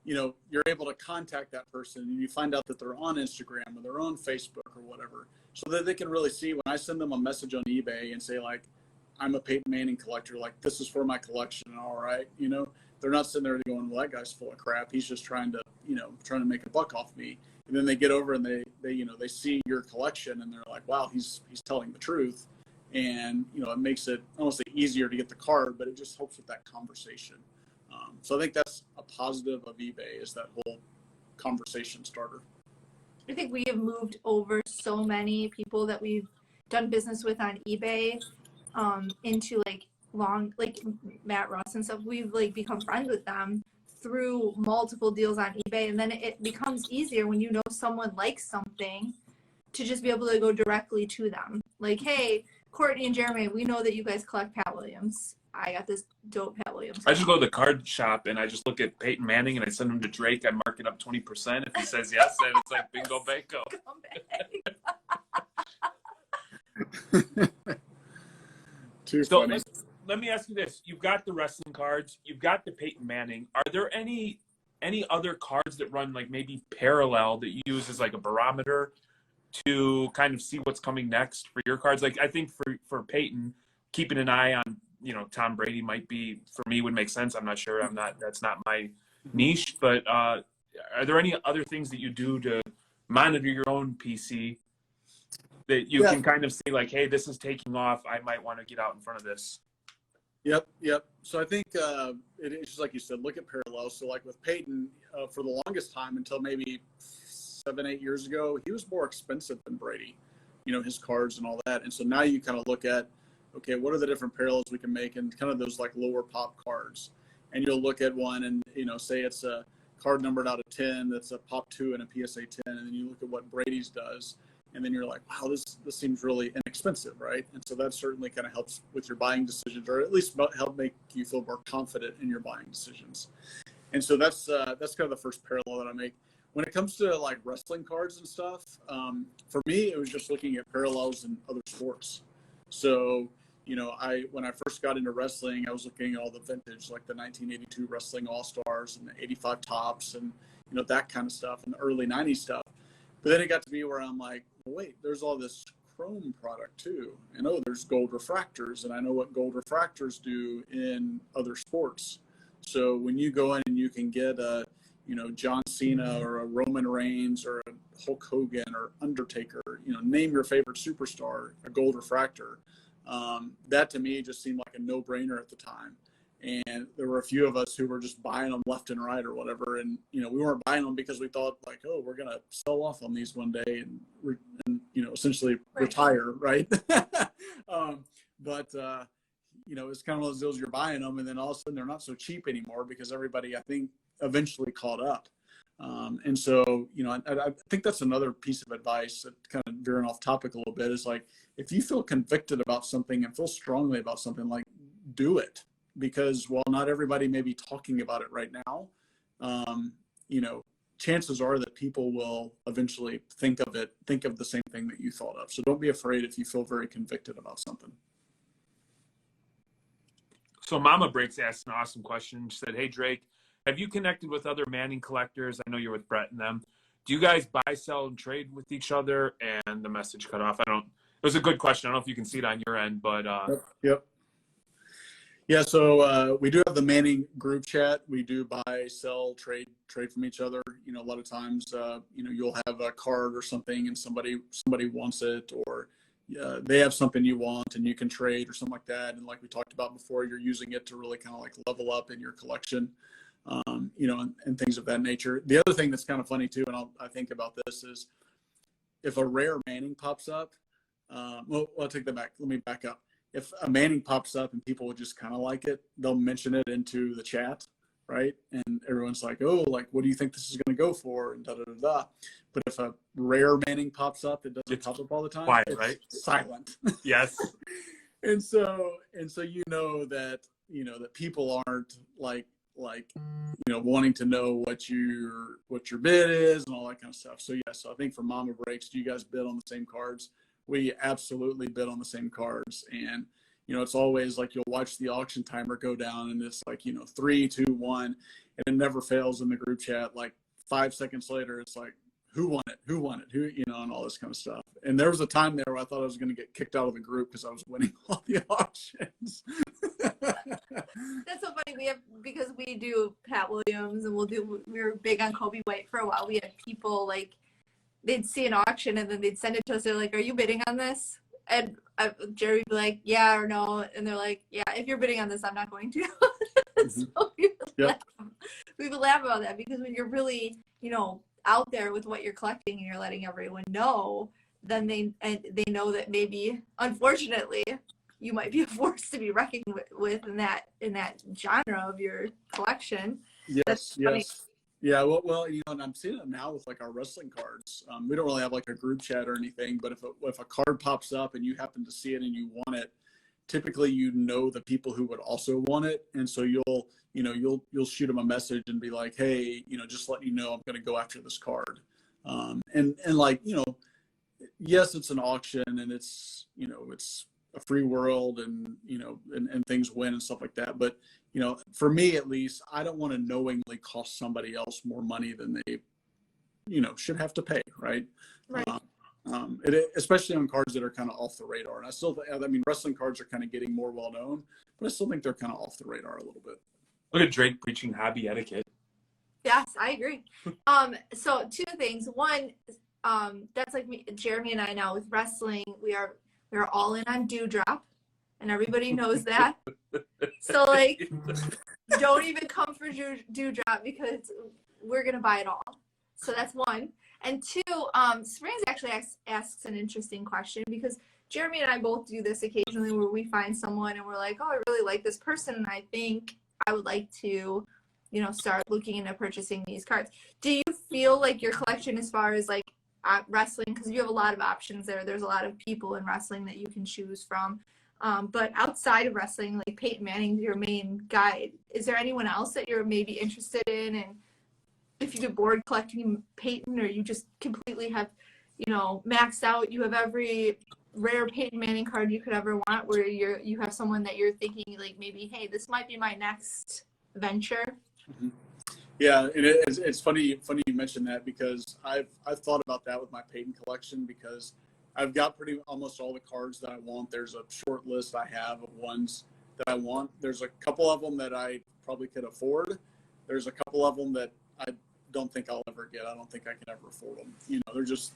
you're able to contact that person and you find out that they're on Instagram or they're on Facebook or whatever, so that they can really see when I send them a message on eBay and say like, I'm a Peyton Manning collector, like this is for my collection. All right. They're not sitting there going, well, that guy's full of crap. He's just trying to make a buck off me. And then they get over and they see your collection and they're like, wow, he's telling the truth. And, it makes it, I won't say easier to get the card, but it just helps with that conversation. So I think that's a positive of eBay, is that whole conversation starter. I think we have moved over so many people that we've done business with on eBay into like Matt Ross and stuff. We've like become friends with them through multiple deals on eBay, and then it becomes easier when someone likes something to just be able to go directly to them. Like, hey, Courtney and Jeremy, we know that you guys collect Pat Williams. I got this dope Pat Williams. I just go to the card shop and I just look at Peyton Manning and I send him to Drake. I mark it up 20%. If he says yes, then it's like bingo bango. Too So funny. let me ask you this. You've got the wrestling cards. You've got the Peyton Manning. Are there any other cards that run like maybe parallel that you use as like a barometer to kind of see what's coming next for your cards? Like I think for Peyton, keeping an eye on, Tom Brady might be, for me, would make sense. I'm not sure. That's not my niche, but are there any other things that you do to monitor your own PC that you can kind of say like, hey, this is taking off. I might want to get out in front of this. Yep. So I think it's just like you said, look at parallels. So like with Peyton, for the longest time, until maybe 7-8 years ago, he was more expensive than Brady, his cards and all that. And so now you kind of look at, okay, what are the different parallels we can make, and kind of those like lower pop cards. And you'll look at one and, say it's a card numbered out of 10, that's a pop 2 and a PSA 10. And then you look at what Brady's does, and then you're like, wow, this seems really inexpensive, right? And so that certainly kind of helps with your buying decisions, or at least help make you feel more confident in your buying decisions. And so that's kind of the first parallel that I make. When it comes to like wrestling cards and stuff, for me, it was just looking at parallels in other sports. So, when I first got into wrestling, I was looking at all the vintage, like the 1982 Wrestling All-Stars and the 85 Tops and, that kind of stuff, and the early 90s stuff. But then it got to be where I'm like, well, wait, there's all this chrome product too. And there's gold refractors, and I know what gold refractors do in other sports. So when you go in and you can get a, John Cena or a Roman Reigns or a Hulk Hogan or Undertaker, name your favorite superstar, a gold refractor. That to me just seemed like a no-brainer at the time. And there were a few of us who were just buying them left and right or whatever. And, we weren't buying them because we thought like, oh, we're going to sell off on these one day and essentially retire. Right. It's kind of one of those deals, you're buying them and then all of a sudden they're not so cheap anymore because everybody, I think, eventually caught up. And so, I think that's another piece of advice that kind of veering off topic a little bit is like, if you feel convicted about something and feel strongly about something, like do it. Because while not everybody may be talking about it right now, chances are that people will eventually think of the same thing that you thought of. So don't be afraid if you feel very convicted about something. So Mama Breaks asked an awesome question. She said, hey, Drake, have you connected with other Manning collectors? I know you're with Brett and them. Do you guys buy, sell, and trade with each other? And the message cut off. It was a good question. I don't know if you can see it on your end, but. Yep. Yeah, so we do have the Manning group chat. We do buy, sell, trade from each other. A lot of times, you'll have a card or something and somebody wants it, or they have something you want and you can trade or something like that. And like we talked about before, you're using it to really kind of like level up in your collection, and things of that nature. The other thing that's kind of funny too, and I think about this, is if a rare Manning pops up, I'll take that back. Let me back up. If a Manning pops up and people will just kind of like it, they'll mention it into the chat, right? And everyone's like, oh, like, what do you think this is going to go for? And da-da-da-da. But if a rare Manning pops up, it doesn't pop up all the time. Quiet, it's right? Silent. Yes. And so that, that people aren't like, wanting to know what your bid is and all that kind of stuff. So, yeah, so I think for Mama Breaks, do you guys bid on the same cards? We absolutely bid on the same cards. And, it's always like you'll watch the auction timer go down and it's like, 3, 2, 1, and it never fails in the group chat. Like 5 seconds later, it's like, who won it? Who won it? Who, and all this kind of stuff. And there was a time there where I thought I was going to get kicked out of the group because I was winning all the auctions. That's so funny. Because we do Pat Williams and we were big on Kobe White for a while. We had people like, they'd see an auction and then they'd send it to us. They're like, are you bidding on this? And Jerry would be like, yeah or no. And they're like, yeah, if you're bidding on this, I'm not going to. So we would laugh about that, because when you're really, out there with what you're collecting and you're letting everyone know, then they know that maybe, unfortunately, you might be a force to be reckoned with in that genre of your collection. Yes. Yeah, well, and I'm seeing it now with like our wrestling cards. We don't really have like a group chat or anything, but if a card pops up and you happen to see it and you want it, typically the people who would also want it, and so you'll shoot them a message and be like, hey, just letting you know I'm going to go after this card, and like yes, it's an auction and it's it's a free world and and things win and stuff like that, but for me at least, I don't want to knowingly cost somebody else more money than they should have to pay, right? Right. Especially on cards that are kind of off the radar. And wrestling cards are kind of getting more well known, but I still think they're kind of off the radar a little bit. Look at Drake preaching hobby etiquette. Yes, I agree. So 2 things. One, that's like Jeremy and I now with wrestling. We're all in on Dewdrop, and everybody knows that. So like, don't even come for Dewdrop because we're gonna buy it all. So that's 1. And 2, Springs actually asks an interesting question, because Jeremy and I both do this occasionally where we find someone and we're like, oh, I really like this person and I think I would like to, start looking into purchasing these cards. Do you feel like your collection, as far as like wrestling, because you have a lot of options there's a lot of people in wrestling that you can choose from, but outside of wrestling, like Peyton Manning's your main guide, is there anyone else that you're maybe interested in? And if you get bored collecting Peyton, or you just completely have, maxed out, you have every rare Peyton Manning card you could ever want, where you have someone that you're thinking like, maybe, hey, this might be my next venture. Mm-hmm. Yeah, and it's funny you mentioned that, because I've thought about that with my Peyton collection, because I've got almost all the cards that I want. There's a short list I have of ones that I want. There's a couple of them that I probably could afford. There's a couple of them that I don't think I'll ever get. I don't think I can ever afford them. They're just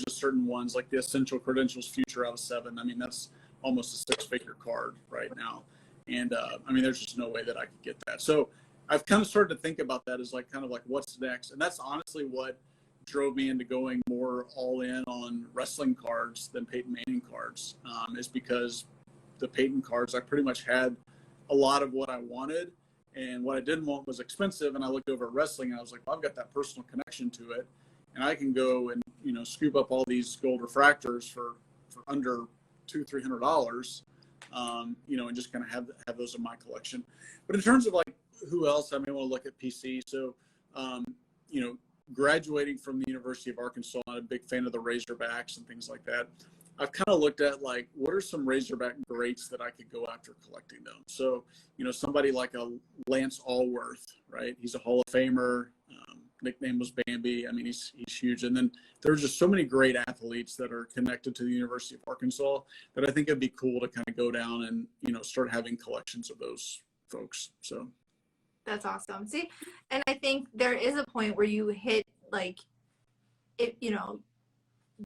certain ones, like the Essential Credentials Future out of 7. That's almost a 6-figure card right now. And there's just no way that I could get that. So I've kind of started to think about that as like, kind of like, what's next? And that's honestly what drove me into going more all in on wrestling cards than Peyton Manning cards, is because the Peyton cards, I pretty much had a lot of what I wanted. And what I didn't want was expensive. And I looked over at wrestling and I was like, well, I've got that personal connection to it. And I can go and, scoop up all these gold refractors for under $200-$300, and just kind of have those in my collection. But in terms of like who else, I may want to look at PC. So, graduating from the University of Arkansas, I'm a big fan of the Razorbacks and things like that. I've kind of looked at like, what are some Razorback greats that I could go after collecting them? So, somebody like a Lance Allworth, right? He's a Hall of Famer. Nickname was Bambi. He's huge. And then there's just so many great athletes that are connected to the University of Arkansas that I think it'd be cool to kind of go down and, start having collections of those folks. So that's awesome. See, and I think there is a point where you hit like it,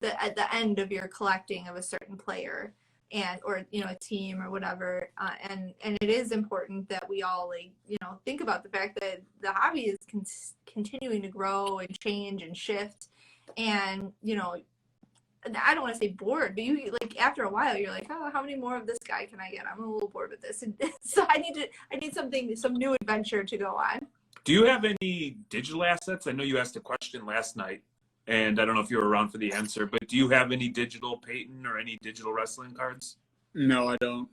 at the end of your collecting of a certain player or a team or whatever, and it is important that we all think about the fact that the hobby is continuing to grow and change and shift, and I don't want to say bored, but you like after a while you're like, oh, how many more of this guy can I get? I'm a little bored with this, and so I need some new adventure to go on. Do you have any digital assets? I know you asked a question last night, and I don't know if you were around for the answer, but do you have any digital Peyton or any digital wrestling cards? No, I don't.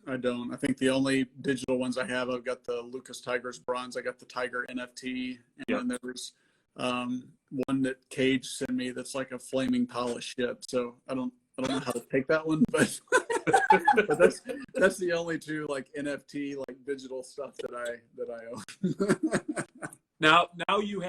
I think the only digital ones I have, I've got the Lucas Tigers bronze. I got the Tiger NFT, and then there's one that Cage sent me that's like a flaming pile of shit. So I don't know how to take that one, but But that's the only two like NFT like digital stuff that I own. Now you've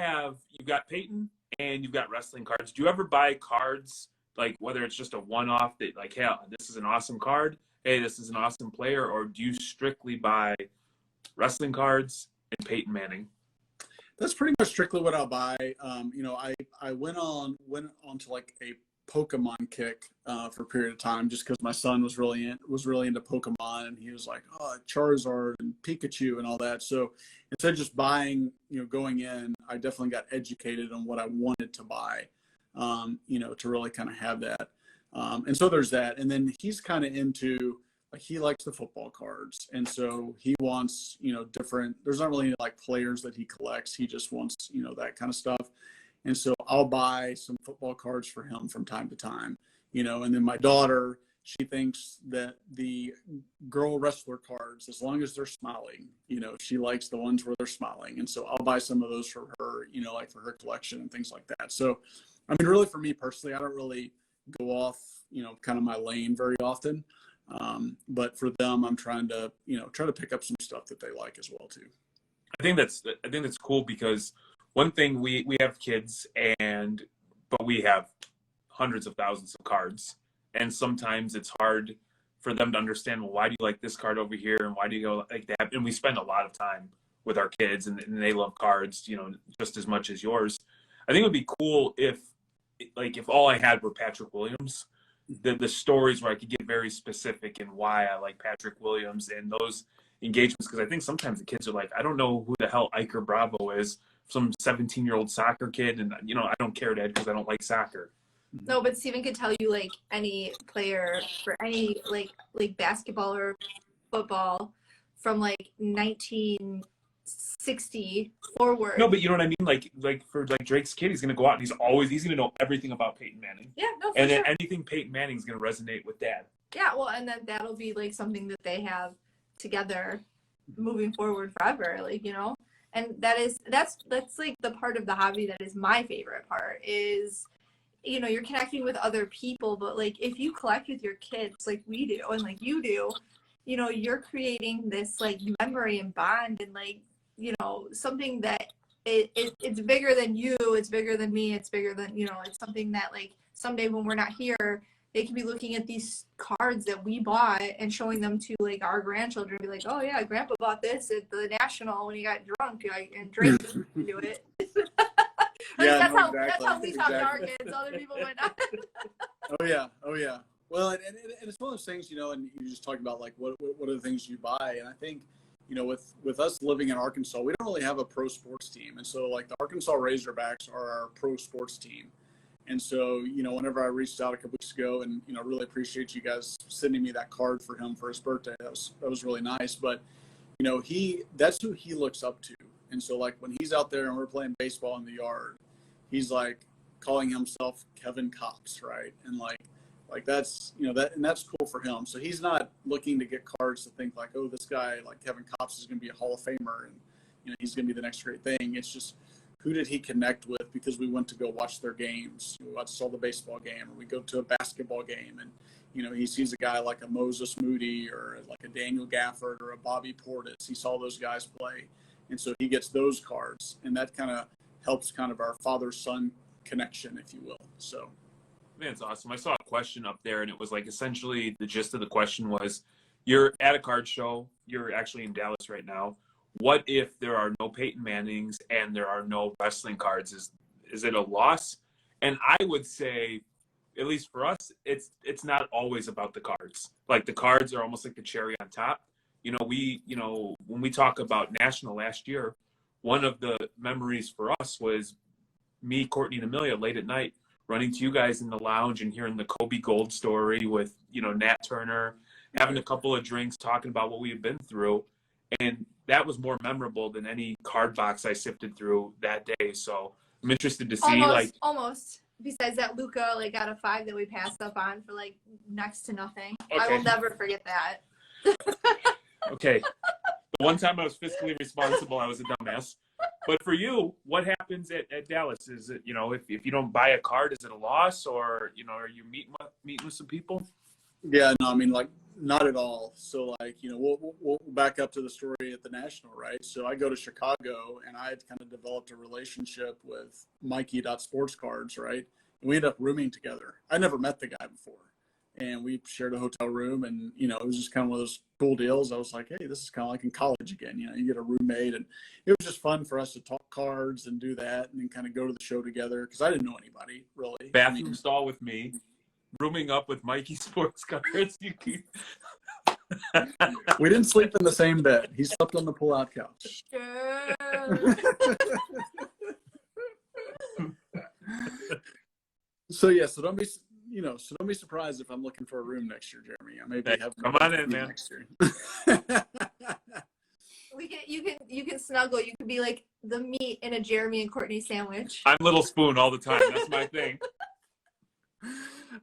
got Peyton and you've got wrestling cards. Do you ever buy cards like whether it's just a one-off that like, hey, this is an awesome card, hey, this is an awesome player, or do you strictly buy wrestling cards and Peyton Manning? That's pretty much strictly what I'll buy. I went on to like a Pokemon kick for a period of time just because my son was really into Pokemon, and he was like, oh, Charizard and Pikachu and all that. So instead of just buying, going in, I definitely got educated on what I wanted to buy, to really kind of have that. And so there's that. And then he's kind of into, like, he likes the football cards. And so he wants, different, there's not really like players that he collects. He just wants, that kind of stuff. And so I'll buy some football cards for him from time to time, and then my daughter, she thinks that the girl wrestler cards, as long as they're smiling, she likes the ones where they're smiling. And so I'll buy some of those for her, like for her collection and things like that. So, I mean, really for me personally, I don't really go off, kind of my lane very often. But for them, I'm trying to pick up some stuff that they like as well too. I think that's cool because one thing we have kids but we have hundreds of thousands of cards, and sometimes it's hard for them to understand, well, why do you like this card over here, and why do you go like that? And we spend a lot of time with our kids, and they love cards, just as much as yours. I think it would be cool if all I had were Patrick Williams, the stories where I could get very specific in why I like Patrick Williams and those engagements, because I think sometimes the kids are like, I don't know who the hell Iker Bravo is, some 17-year-old soccer kid, and I don't care, Dad, because I don't like soccer. No, but Steven could tell you like any player for any like basketball or football from like 1960 forward. No, but you know what I mean? Like for Drake's kid, he's gonna go out and he's gonna know everything about Peyton Manning. Yeah, no, for and sure. then anything Peyton Manning is gonna resonate with Dad. Yeah, well, and then that'll be like something that they have together moving forward forever, and that's like the part of the hobby that is my favorite part is, you're connecting with other people, but like if you collect with your kids like we do and like you do, you're creating this like memory and bond and like, something that it's bigger than you, it's bigger than me, it's bigger than, it's something that like someday when we're not here, they can be looking at these cards that we bought and showing them to like our grandchildren, be like, oh yeah, Grandpa bought this at the National when he got drunk and drank to do it. Yeah, that's how we talk to our kids. Other people might not. Oh yeah. Well, and it's one of those things, and you just talk about like what are the things you buy, and I think, with us living in Arkansas, we don't really have a pro sports team, and so like the Arkansas Razorbacks are our pro sports team. And so, whenever I reached out a couple weeks ago, and really appreciate you guys sending me that card for him for his birthday. That was really nice. But that's who he looks up to. And so, like when he's out there and we're playing baseball in the yard, he's like calling himself Kevin Cops, right? And like that's and that's cool for him. So he's not looking to get cards to think like, oh, this guy like Kevin Cops is going to be a Hall of Famer and he's going to be the next great thing. It's just, who did he connect with because we went to go watch their games? We saw the baseball game, or we go to a basketball game, and he sees a guy like a Moses Moody or like a Daniel Gafford or a Bobby Portis. He saw those guys play, and so he gets those cards, and that kind of helps kind of our father-son connection, if you will. So, man, it's awesome. I saw a question up there, and it was like essentially the gist of the question was, you're at a card show. You're actually in Dallas right now. What if there are no Peyton Mannings and there are no wrestling cards? Is it a loss? And I would say, at least for us, it's not always about the cards. Like the cards are almost like the cherry on top. When we talk about National last year, one of the memories for us was me, Courtney, and Amelia late at night running to you guys in the lounge and hearing the Kobe Gold story with, Nat Turner, having a couple of drinks, talking about what we had been through. And that was more memorable than any card box I sifted through that day. So I'm interested to see almost. Besides that, Luca got a 5 that we passed up on for next to nothing. Okay. I will never forget that. Okay. The one time I was fiscally responsible, I was a dumbass. But for you, what happens at Dallas? Is it, if you don't buy a card, is it a loss, or are you meeting with some people? Yeah, no, I mean, not at all. So like, we'll back up to the story at the National, right? So I go to Chicago and I had kind of developed a relationship with Mikey Sports Cards, right? And we ended up rooming together. I never met the guy before. And we shared a hotel room, and, it was just kind of one of those cool deals. I was like, hey, this is kind of like in college again. You get a roommate, and it was just fun for us to talk cards and do that and then kind of go to the show together because I didn't know anybody really. Bathroom stall with me, rooming up with Mikey Sports Cards. We didn't sleep in the same bed. He slept on the pull-out couch. Sure. So yeah, so don't be surprised if I'm looking for a room next year, Jeremy. I maybe have come on in, man. Next year. You can snuggle. You can be like the meat in a Jeremy and Courtney sandwich. I'm Little Spoon all the time. That's my thing.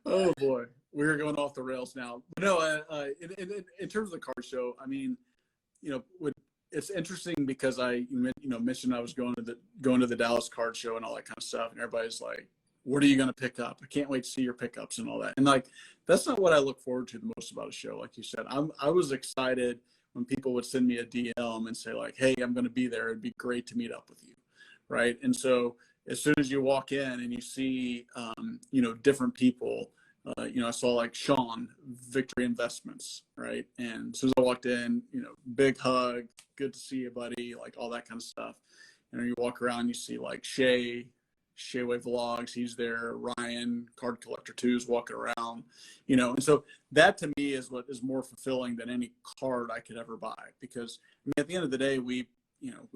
Oh boy, we're going off the rails now. But no, in terms of the card show, I mean, it's interesting because I mentioned I was going to the Dallas card show and all that kind of stuff, and everybody's like, what are you going to pick up? I can't wait to see your pickups and all that. And like, that's not what I look forward to the most about a show. Like you said, I was excited when people would send me a DM and say like, hey, I'm going to be there. It'd be great to meet up with you. Right. And so as soon as you walk in and you see, different people, I saw like Sean, Victory Investments. Right. And as soon as I walked in, big hug, good to see you, buddy, like all that kind of stuff. And you walk around, you see like Shayway Vlogs, he's there. Ryan, Card Collector 2 is walking around, and so that to me is what is more fulfilling than any card I could ever buy, because I mean, at the end of the day, we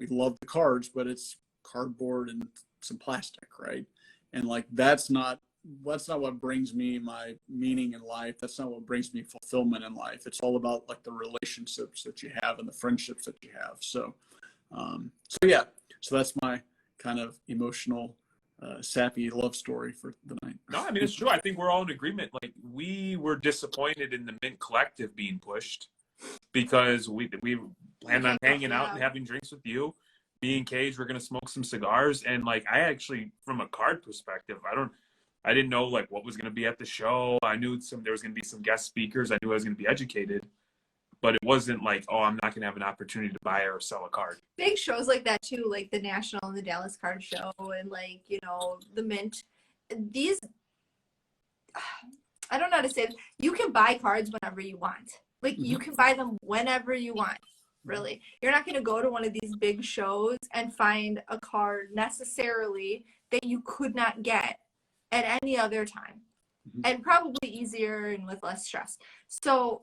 love the cards, but it's cardboard and some plastic, right? And like, that's not what brings me my meaning in life. That's not what brings me fulfillment in life. It's all about like the relationships that you have and the friendships that you have. So that's my kind of emotional sappy love story for the night. No, I mean, it's true. I think we're all in agreement. Like, we were disappointed in the Mint Collective being pushed because we planned on hanging out and having drinks with you. Me and Cage were going to smoke some cigars. And like, I actually, from a card perspective, I didn't know like what was going to be at the show. I knew there was going to be some guest speakers. I knew I was going to be educated. But it wasn't like, oh, I'm not going to have an opportunity to buy or sell a card. Big shows like that too, like the National and the Dallas Card Show and like, the Mint. These, I don't know how to say it. You can buy cards whenever you want. Like, you can buy them whenever you want, really. You're not going to go to one of these big shows and find a card necessarily that you could not get at any other time. And probably easier and with less stress. So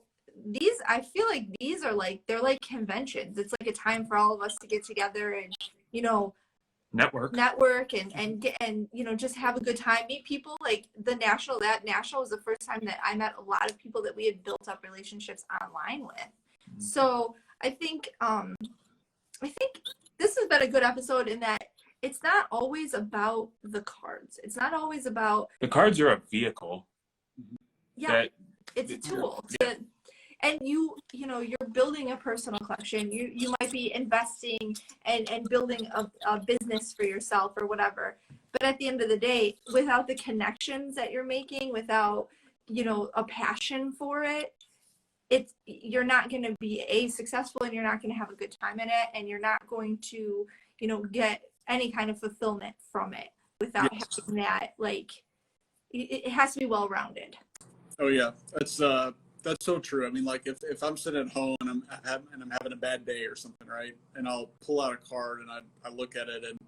I feel like these are like, they're like conventions. It's like a time for all of us to get together and, network and just have a good time, meet people. Like the National was the first time that I met a lot of people that we had built up relationships online with. So I think this has been a good episode in that it's not always about the cards. It's not always about, the cards are a vehicle. Yeah, it's a tool to, and you're building a personal collection. You might be investing and building a business for yourself or whatever. But at the end of the day, without the connections that you're making, without, a passion for it, you're not going to be successful, and you're not going to have a good time in it, and you're not going to, get any kind of fulfillment from it without having that, like, it has to be well-rounded. Oh yeah, that's so true. I mean, like if I'm sitting at home and I'm having a bad day or something, right? And I'll pull out a card and I look at it, and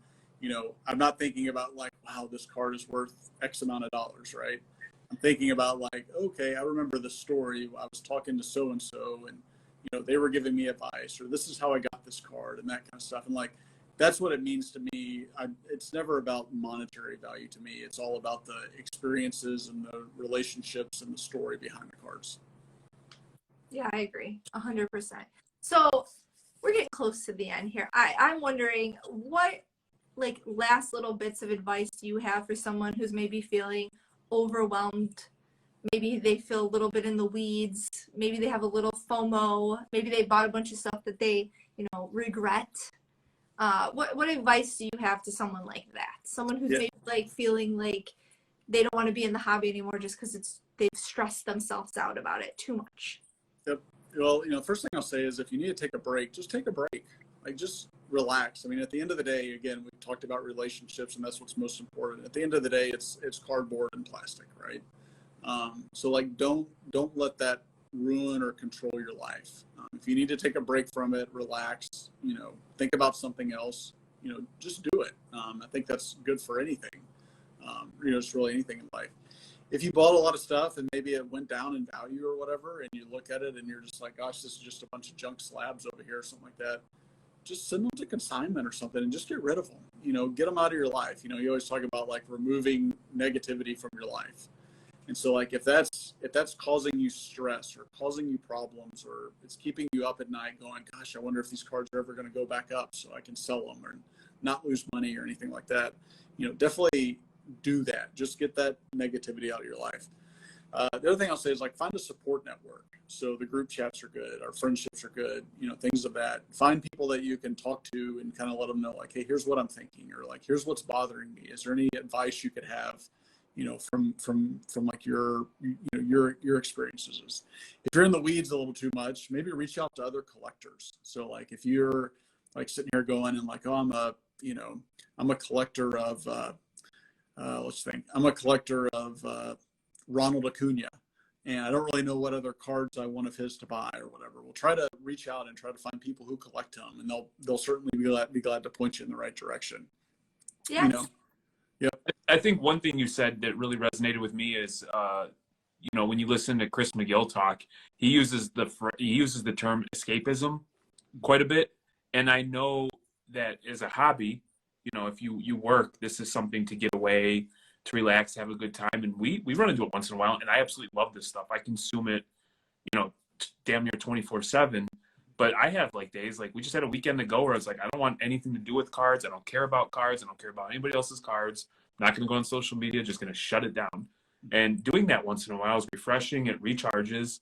I'm not thinking about like, wow, this card is worth X amount of dollars, right? I'm thinking about like, okay, I remember the story. I was talking to so and so, and they were giving me advice, or this is how I got this card, and that kind of stuff. And like, that's what it means to me. It's never about monetary value to me. It's all about the experiences and the relationships and the story behind the cards. Yeah, I agree 100%. So we're getting close to the end here. I'm wondering, what like last little bits of advice do you have for someone who's maybe feeling overwhelmed? Maybe they feel a little bit in the weeds. Maybe they have a little FOMO. Maybe they bought a bunch of stuff that they, regret. What advice do you have to someone like that? Someone who's maybe like feeling like they don't want to be in the hobby anymore just because they've stressed themselves out about it too much. Yep. Well, first thing I'll say is if you need to take a break, just take a break. Like, just relax. I mean, at the end of the day, again, we've talked about relationships, and that's what's most important. At the end of the day, it's cardboard and plastic, right? So like, don't let that ruin or control your life. If you need to take a break from it, relax. Think about something else. Just do it. I think that's good for anything. Just really anything in life. If you bought a lot of stuff and maybe it went down in value or whatever, and you look at it and you're just like, gosh, this is just a bunch of junk slabs over here or something like that, just send them to consignment or something and just get rid of them. Get them out of your life. You always talk about like removing negativity from your life. And so like, if that's causing you stress or causing you problems, or it's keeping you up at night going, gosh, I wonder if these cards are ever going to go back up so I can sell them or not lose money or anything like that, definitely do that. Just get that negativity out of your life. The other thing I'll say is like, find a support network. So the group chats are good. Our friendships are good, things of that. Find people that you can talk to and kind of let them know like, hey, here's what I'm thinking, or like, here's what's bothering me. Is there any advice you could have, from like your experiences? If you're in the weeds a little too much, maybe reach out to other collectors. So like, if you're like sitting here going and like, oh, I'm a collector of, let's think, I'm a collector of Ronald Acuna, and I don't really know what other cards I want of his to buy or whatever. We'll try to reach out and try to find people who collect them, and they'll certainly be glad to point you in the right direction. Yeah. Yep. I think one thing you said that really resonated with me is, when you listen to Chris McGill talk, he uses the term escapism quite a bit, and I know that as a hobby, if you work, this is something to get away, to relax, have a good time. And we run into it once in a while, and I absolutely love this stuff. I consume it, damn near 24/7. But I have like days, like we just had a weekend ago where I was like, I don't want anything to do with cards. I don't care about cards. I don't care about anybody else's cards. I'm not going to go on social media, just going to shut it down. And doing that once in a while is refreshing. It recharges.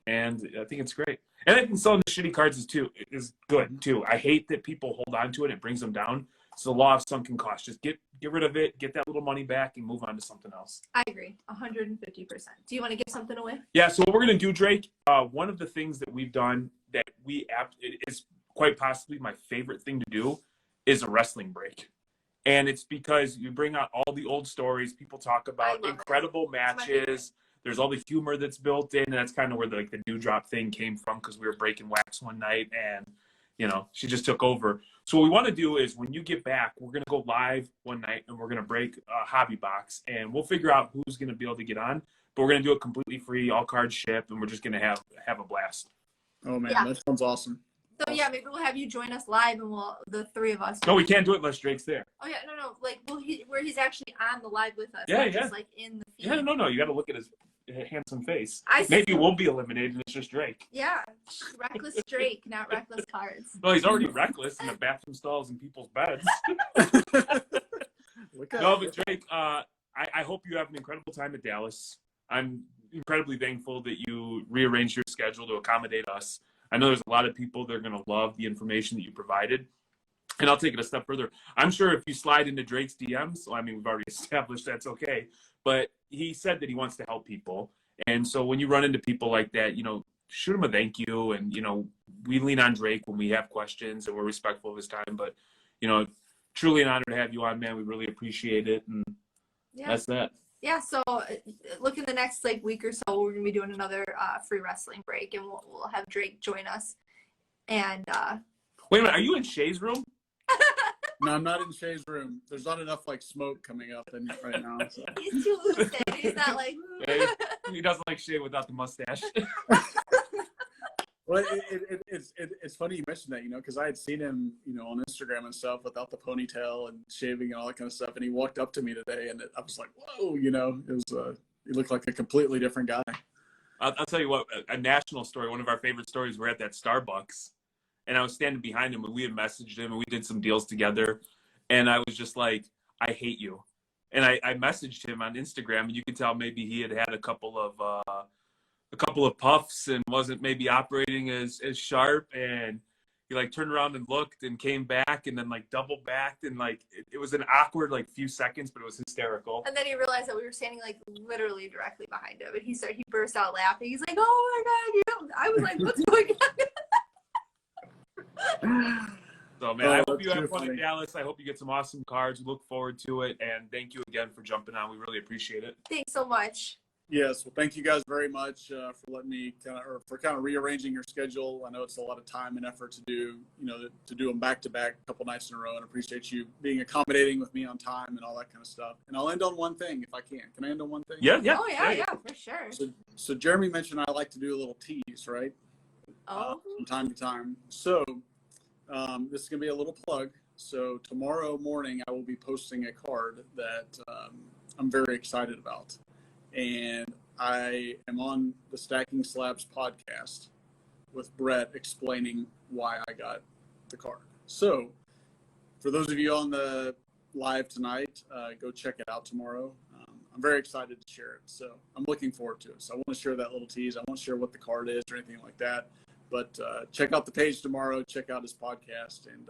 And I think it's great. And I think selling the shitty cards is good too. I hate that people hold on to it. It brings them down. It's the law of sunken cost. Just get rid of it, get that little money back, and move on to something else. I agree, 150%. Do you want to give something away? Yeah, so what we're going to do, Drake, one of the things that we've done that it is quite possibly my favorite thing to do is a wrestling break. And it's because you bring out all the old stories. People talk about incredible matches. There's all the humor that's built in, and that's kind of where the dewdrop thing came from, because we were breaking wax one night, and she just took over. So what we want to do is when you get back, we're going to go live one night, and we're going to break a hobby box, and we'll figure out who's going to be able to get on. But we're going to do it completely free, all cards shipped, and we're just going to have a blast. Oh man, yeah. That sounds awesome. So yeah, maybe we'll have you join us live, and the three of us. No, we can't do it unless Drake's there. Oh yeah, no, like where he's actually on the live with us. Yeah, Just like in the feed. Yeah, no, you got to look at his handsome face. Maybe we'll be eliminated, and it's just Drake. Yeah, reckless Drake, not reckless cards. No, he's already reckless in the bathroom stalls and people's beds. No, but Drake, I hope you have an incredible time at Dallas. I'm incredibly thankful that you rearranged your schedule to accommodate us. I know there's a lot of people that are going to love the information that you provided. And I'll take it a step further. I'm sure if you slide into Drake's DMs, we've already established that's okay. But he said that he wants to help people. And so when you run into people like that, shoot him a thank you. And, we lean on Drake when we have questions, and we're respectful of his time. But, truly an honor to have you on, man. We really appreciate it. And that's that. Yeah, so look in the next week or so, we're gonna be doing another free wrestling break, and we'll have Drake join us. And wait a minute, are you in Shay's room? No, I'm not in Shay's room. There's not enough smoke coming up in right now. So. He's too loose. He's not like. He doesn't like Shay without the mustache. Well, it's funny you mentioned that, because I had seen him, on Instagram and stuff without the ponytail and shaving and all that kind of stuff. And he walked up to me today, and I was like, whoa, it was, he looked like a completely different guy. I'll tell you what, a national story, one of our favorite stories, we're at that Starbucks, and I was standing behind him, and we had messaged him, and we did some deals together. And I was just like, I hate you. And I messaged him on Instagram, and you could tell maybe he had a couple of puffs and wasn't maybe operating as sharp. And he like turned around and looked and came back and then like double backed and like it was an awkward like few seconds, but it was hysterical. And then he realized that we were standing like literally directly behind him, and he burst out laughing. He's like, "Oh my god!" I was like, "What's going on?" So man, I hope you have fun in Dallas. I hope you get some awesome cards. We look forward to it, and thank you again for jumping on. We really appreciate it. Thanks so much. Yes, well, thank you guys very much for letting me kind of rearranging your schedule. I know it's a lot of time and effort to do, to do them back to back a couple nights in a row, and I appreciate you being accommodating with me on time and all that kind of stuff. And I'll end on one thing if I can. Can I end on one thing? Yeah. Oh yeah, for sure. So Jeremy mentioned I like to do a little tease, right? From time to time. So this is gonna be a little plug. So tomorrow morning I will be posting a card that I'm very excited about. And I am on the Stacking Slabs podcast with Brett explaining why I got the card. So for those of you on the live tonight, go check it out tomorrow. I'm very excited to share it. So I'm looking forward to it. So I want to share that little tease. I won't share what the card is or anything like that, but check out the page tomorrow, check out his podcast. And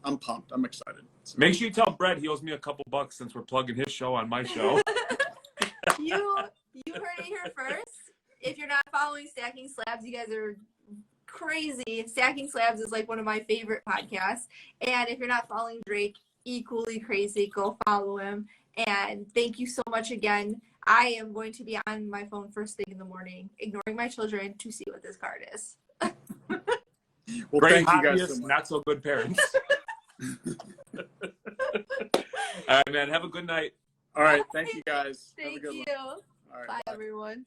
I'm pumped. I'm excited. So. Make sure you tell Brett he owes me a couple bucks since we're plugging his show on my show. You heard it here first. If you're not following Stacking Slabs, you guys are crazy. Stacking Slabs is like one of my favorite podcasts. And if you're not following Drake, equally crazy. Go follow him. And thank you so much again. I am going to be on my phone first thing in the morning, ignoring my children to see what this card is. Well, Great thank you guys so much. Not so good parents. All right, man. Have a good night. All right. Thank you guys. Thank you. All right, bye, bye. everyone.